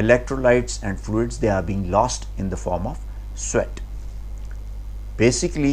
electrolytes and fluids they are being lost in the form of sweat. Basically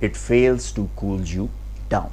it fails to cool you down.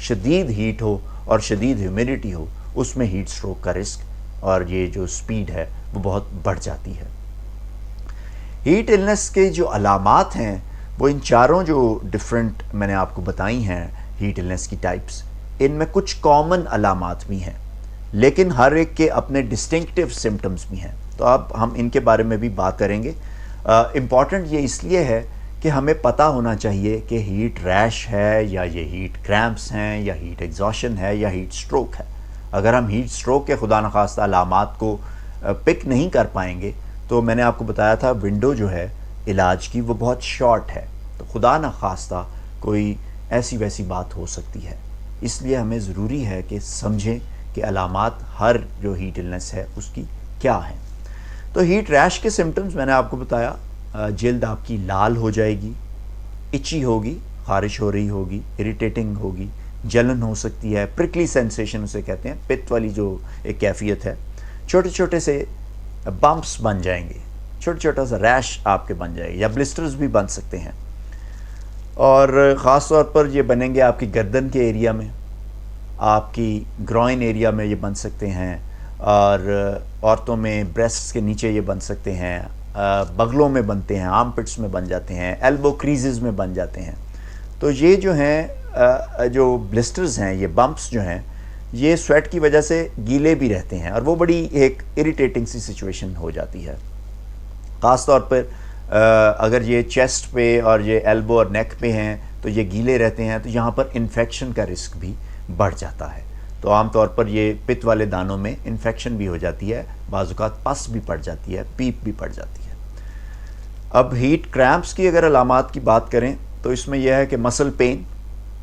شدید heat ہو اور شدید humidity ہو اس میں heat stroke کا risk اور یہ جو سپیڈ ہے وہ بہت بڑھ جاتی ہے۔ ہیٹ النس کے جو علامات ہیں وہ ان چاروں جو ڈفرینٹ میں نے آپ کو بتائی ہیں ہیٹ النس کی ٹائپس، ان میں کچھ کامن علامات بھی ہیں لیکن ہر ایک کے اپنے ڈسٹنکٹیو سمٹمز بھی ہیں، تو اب ہم ان کے بارے میں بھی بات کریں گے۔ امپورٹنٹ یہ اس لیے ہے کہ ہمیں پتہ ہونا چاہیے کہ ہیٹ ریش ہے یا یہ ہیٹ کریمپس ہیں یا ہیٹ ایگزاشن ہے یا ہیٹ سٹروک ہے۔ اگر ہم ہیٹ سٹروک کے خدا نخواستہ علامات کو پک نہیں کر پائیں گے تو میں نے آپ کو بتایا تھا ونڈو جو ہے علاج کی وہ بہت شارٹ ہے، تو خدا نخواستہ کوئی ایسی ویسی بات ہو سکتی ہے۔ اس لیے ہمیں ضروری ہے کہ سمجھیں کہ علامات ہر جو ہیٹ النس ہے اس کی کیا ہیں۔ تو ہیٹ ریش کے سمٹمز میں نے آپ کو بتایا، جلد آپ کی لال ہو جائے گی، اچی ہوگی، خارش ہو رہی ہوگی، اریٹیٹنگ ہوگی، جلن ہو سکتی ہے، پرکلی سینسیشن اسے کہتے ہیں، پت والی جو ایک کیفیت ہے، چھوٹے چھوٹے سے بمپس بن جائیں گے، چھوٹا چھوٹا سا ریش آپ کے بن جائے گا یا بلسٹرز بھی بن سکتے ہیں، اور خاص طور پر یہ بنیں گے آپ کی گردن کے ایریا میں، آپ کی گروئن ایریا میں یہ بن سکتے ہیں، اور عورتوں میں بریسٹس کے نیچے یہ بن سکتے ہیں، بغلوں میں بنتے ہیں، آرم پٹس میں بن جاتے ہیں، ایلبو کریزز میں بن جاتے ہیں۔ تو یہ جو ہیں جو بلسٹرز ہیں، یہ بمپس جو ہیں، یہ سویٹ کی وجہ سے گیلے بھی رہتے ہیں اور وہ بڑی ایک اریٹیٹنگ سی سچویشن ہو جاتی ہے، خاص طور پر اگر یہ چیسٹ پہ اور یہ ایلبو اور نیک پہ ہیں تو یہ گیلے رہتے ہیں، تو یہاں پر انفیکشن کا رسک بھی بڑھ جاتا ہے۔ تو عام طور پر یہ پت والے دانوں میں انفیکشن بھی ہو جاتی ہے، بعض اوقات پس بھی پڑ جاتی ہے، پیپ بھی پڑ جاتی ہے۔ اب ہیٹ کریمپس کی اگر علامات کی بات کریں تو اس میں یہ ہے کہ مسل پین،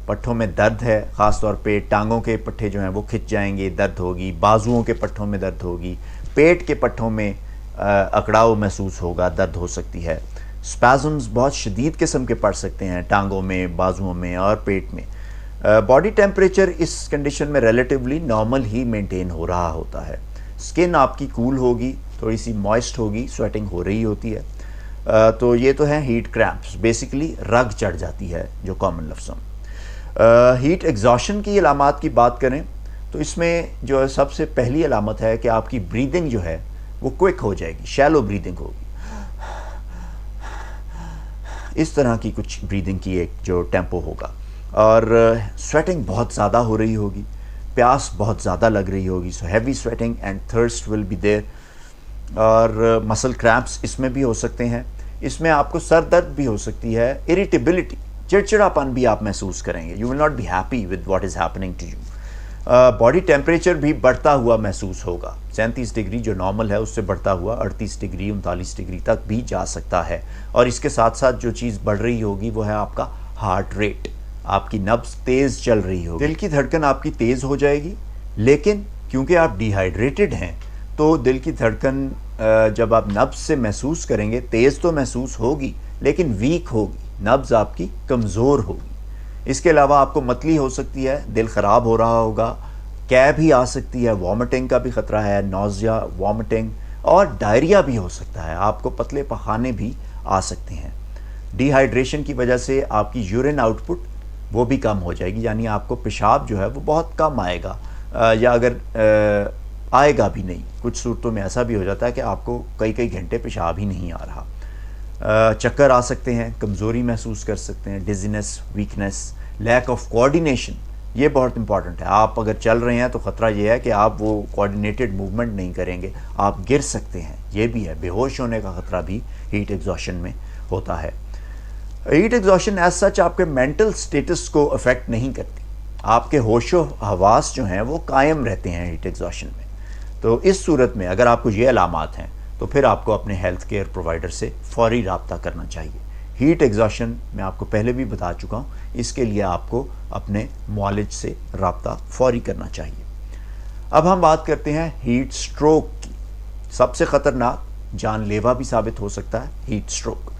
پٹھوں میں درد ہے، خاص طور پہ ٹانگوں کے پٹھے جو ہیں وہ کھچ جائیں گے، درد ہوگی، بازوؤں کے پٹھوں میں درد ہوگی، پیٹ کے پٹھوں میں اکڑاؤ محسوس ہوگا، درد ہو سکتی ہے، اسپازمز بہت شدید قسم کے پڑ سکتے ہیں ٹانگوں میں، بازوؤں میں اور پیٹ میں۔ باڈی ٹیمپریچر اس کنڈیشن میں ریلیٹیولی نارمل ہی مینٹین ہو رہا ہوتا ہے، سکن آپ کی کول ہوگی، تھوڑی سی موئسٹ ہوگی، سویٹنگ ہو رہی ہوتی ہے۔ تو یہ تو ہے ہیٹ کریمپس، بیسیکلی رگ چڑھ جاتی ہے جو کامن لفظوں میں۔ ہیٹ ایگزاشن کی علامات کی بات کریں تو اس میں جو سب سے پہلی علامت ہے کہ آپ کی بریدنگ جو ہے وہ کوئک ہو جائے گی، شیلو بریدنگ ہوگی، اس طرح کی کچھ بریدنگ کی ایک جو ٹیمپو ہوگا، اور سویٹنگ بہت زیادہ ہو رہی ہوگی، پیاس بہت زیادہ لگ رہی ہوگی، so heavy sweating and thirst will be there, اور مسل کریمپس اس میں بھی ہو سکتے ہیں۔ اس میں آپ کو سر درد بھی ہو سکتی ہے، اریٹیبلٹی، چڑچڑاپن بھی آپ محسوس کریں گے، you will not be happy with what is happening to you. Body temperature بھی بڑھتا ہوا محسوس ہوگا، 37 ڈگری جو نارمل ہے اس سے بڑھتا ہوا 38 ڈگری 39 ڈگری تک بھی جا سکتا ہے، اور اس کے ساتھ ساتھ جو چیز بڑھ رہی ہوگی وہ ہے آپ کا ہارٹ ریٹ، آپ کی نبض تیز چل رہی ہوگی، دل کی دھڑکن آپ کی تیز ہو جائے گی، لیکن کیونکہ آپ ڈی ہائیڈریٹڈ ہیں تو دل کی دھڑکن جب آپ نبض سے محسوس کریں گے تیز تو محسوس ہوگی لیکن ویک ہوگی، نبض آپ کی کمزور ہوگی۔ اس کے علاوہ آپ کو متلی ہو سکتی ہے، دل خراب ہو رہا ہوگا، کیب ہی آ سکتی ہے، وامٹنگ کا بھی خطرہ ہے، نوزیا، وامٹنگ اور ڈائریا بھی ہو سکتا ہے، آپ کو پتلے پخانے بھی آ سکتے ہیں۔ ڈی ہائیڈریشن کی وجہ سے آپ کی یورین آؤٹ پٹ وہ بھی کم ہو جائے گی، یعنی آپ کو پیشاب جو ہے وہ بہت کم آئے گا، یا اگر آئے گا بھی نہیں، کچھ صورتوں میں ایسا بھی ہو جاتا ہے کہ آپ کو کئی کئی گھنٹے پیشاب ہی نہیں آ رہا، چکر آ سکتے ہیں، کمزوری محسوس کر سکتے ہیں، dizziness, weakness, lack of coordination, یہ بہت امپورٹنٹ ہے۔ آپ اگر چل رہے ہیں تو خطرہ یہ ہے کہ آپ وہ کوآرڈینیٹڈ موومنٹ نہیں کریں گے، آپ گر سکتے ہیں، یہ بھی ہے، بے ہوش ہونے کا خطرہ بھی ہیٹ ایگزاشن میں ہوتا ہے۔ ہیٹ ایگزاشن ایز سچ آپ کے مینٹل سٹیٹس کو افیکٹ نہیں کرتی، آپ کے ہوش و حواس جو ہیں وہ قائم رہتے ہیں ہیٹ ایگزاشن میں۔ تو اس صورت میں اگر آپ کو یہ علامات ہیں تو پھر آپ کو اپنے ہیلتھ کیئر پرووائڈر سے فوری رابطہ کرنا چاہیے۔ ہیٹ ایگزاشن میں آپ کو پہلے بھی بتا چکا ہوں، اس کے لیے آپ کو اپنے معالج سے رابطہ فوری کرنا چاہیے۔ اب ہم بات کرتے ہیں ہیٹ سٹروک کی، سب سے خطرناک، جان لیوا بھی ثابت ہو سکتا ہے ہیٹ سٹروک۔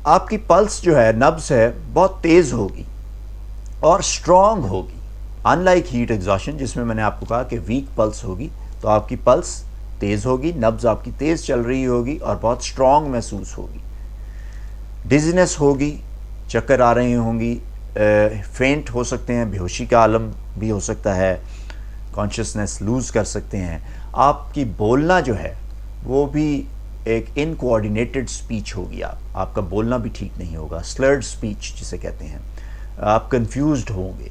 آپ کی پلس جو ہے، نبض ہے، بہت تیز ہوگی اور سٹرونگ ہوگی، ان لائک ہیٹ ایگزاشن جس میں نے آپ کو کہا کہ ویک پلس ہوگی، تو آپ کی پلس تیز ہوگی، نبض آپ کی تیز چل رہی ہوگی اور بہت سٹرونگ محسوس ہوگی، ڈیزینس ہوگی، چکر آ رہے ہوں گی، فینٹ ہو سکتے ہیں، بے ہوشی کا عالم بھی ہو سکتا ہے، کانشیسنیس لوز کر سکتے ہیں. آپ کی بولنا جو ہے وہ بھی ایک ان کوآرڈینیٹڈ سپیچ ہوگی. آپ کا بولنا بھی ٹھیک نہیں ہوگا، سلرڈ سپیچ جسے کہتے ہیں. آپ کنفیوزڈ ہوں گے،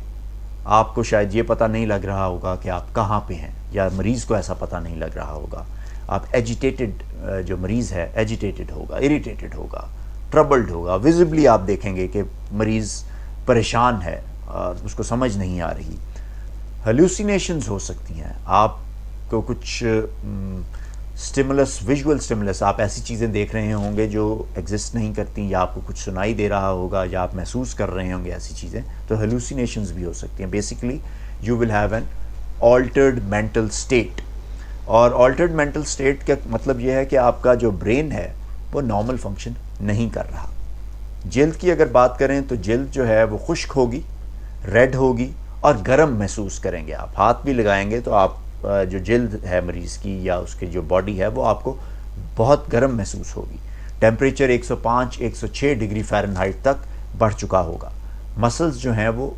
آپ کو شاید یہ پتہ نہیں لگ رہا ہوگا کہ آپ کہاں پہ ہیں، یا مریض کو ایسا پتہ نہیں لگ رہا ہوگا. آپ ایجیٹیٹڈ، جو مریض ہے ایجیٹیٹڈ ہوگا، اریٹیٹڈ ہوگا، ٹربلڈ ہوگا. ویزبلی آپ دیکھیں گے کہ مریض پریشان ہے اور اس کو سمجھ نہیں آ رہی. ہیلوسینیشنز ہو سکتی ہیں، آپ کو کچھ ویژول سٹیمولس، آپ ایسی چیزیں دیکھ رہے ہوں گے جو ایگزسٹ نہیں کرتی، یا آپ کو کچھ سنائی دے رہا ہوگا، یا آپ محسوس کر رہے ہوں گے ایسی چیزیں، تو ہیلوسینیشنز بھی ہو سکتی ہیں. Basically you will have an altered mental state. اور آلٹرڈ مینٹل اسٹیٹ کا مطلب یہ ہے کہ آپ کا جو برین ہے وہ نارمل فنکشن نہیں کر رہا. جلد کی اگر بات کریں تو جلد جو ہے وہ خشک ہوگی، ریڈ ہوگی اور گرم محسوس کریں گے. آپ ہاتھ بھی لگائیں گے تو آپ جو جلد ہے مریض کی یا اس کی جو باڈی ہے وہ آپ کو بہت گرم محسوس ہوگی. ٹیمپریچر 105 106 ڈگری فارنہائٹ تک بڑھ چکا ہوگا. مسلز جو ہیں وہ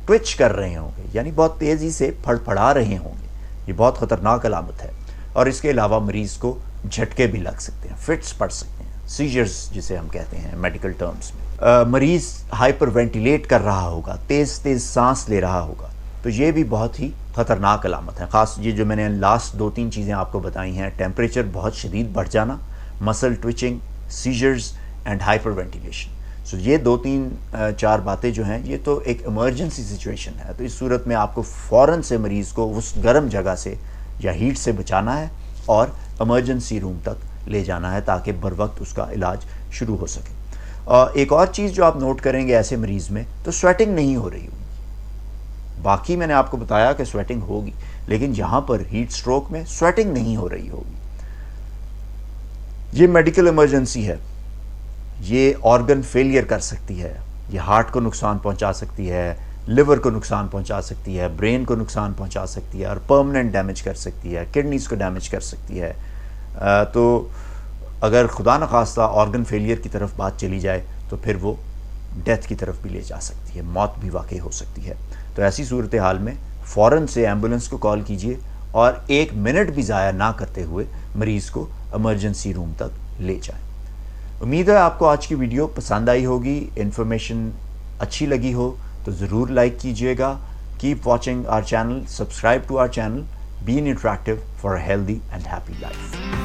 ٹوچ کر رہے ہوں گے، یعنی بہت تیزی سے پھڑ پھڑا رہے ہوں گے. یہ بہت خطرناک علامت ہے. اور اس کے علاوہ مریض کو جھٹکے بھی لگ سکتے ہیں، فٹس پڑ سکتے ہیں، سیجرز جسے ہم کہتے ہیں میڈیکل ٹرمز میں. مریض ہائپر وینٹیلیٹ کر رہا ہوگا، تیز تیز سانس لے رہا ہوگا، تو یہ بھی بہت ہی خطرناک علامت ہے. خاص یہ جو میں نے لاسٹ 2-3 چیزیں آپ کو بتائی ہیں، ٹیمپریچر بہت شدید بڑھ جانا، مسل ٹوچنگ، سیجرز اینڈ ہائپر وینٹیلیشن. سو یہ 2-3-4 باتیں جو ہیں یہ تو ایک ایمرجنسی سچویشن ہے. تو اس صورت میں آپ کو فوراً سے مریض کو اس گرم جگہ سے یا ہیٹ سے بچانا ہے اور ایمرجنسی روم تک لے جانا ہے تاکہ بر وقت اس کا علاج شروع ہو سکے. ایک اور چیز جو آپ نوٹ کریں گے ایسے مریض میں، تو سویٹنگ نہیں ہو رہی ہوگی. باقی میں نے آپ کو بتایا کہ سویٹنگ ہوگی، لیکن یہاں پر ہیٹ سٹروک میں سویٹنگ نہیں ہو رہی ہوگی. یہ میڈیکل ایمرجنسی ہے. یہ آرگن فیلئر کر سکتی ہے، یہ ہارٹ کو نقصان پہنچا سکتی ہے، لیور کو نقصان پہنچا سکتی ہے، برین کو نقصان پہنچا سکتی ہے، اور پرماننٹ ڈیمیج کر سکتی ہے، کڈنیز کو ڈیمیج کر سکتی ہے. تو اگر خدا نخواستہ آرگن فیلئر کی طرف بات چلی جائے تو پھر وہ ڈیتھ کی طرف بھی لے جا سکتی ہے، موت بھی واقع ہو سکتی ہے. تو ایسی صورتحال میں فوراً سے ایمبولنس کو کال کیجیے اور 1 منٹ بھی ضائع نہ کرتے ہوئے مریض کو ایمرجنسی روم تک لے جائیں. امید ہے آپ کو آج کی ویڈیو پسند آئی ہوگی، انفارمیشن اچھی لگی ہو تو ضرور لائک کیجیے گا. Keep watching our channel, subscribe to our channel. Be in interactive for a healthy and happy life.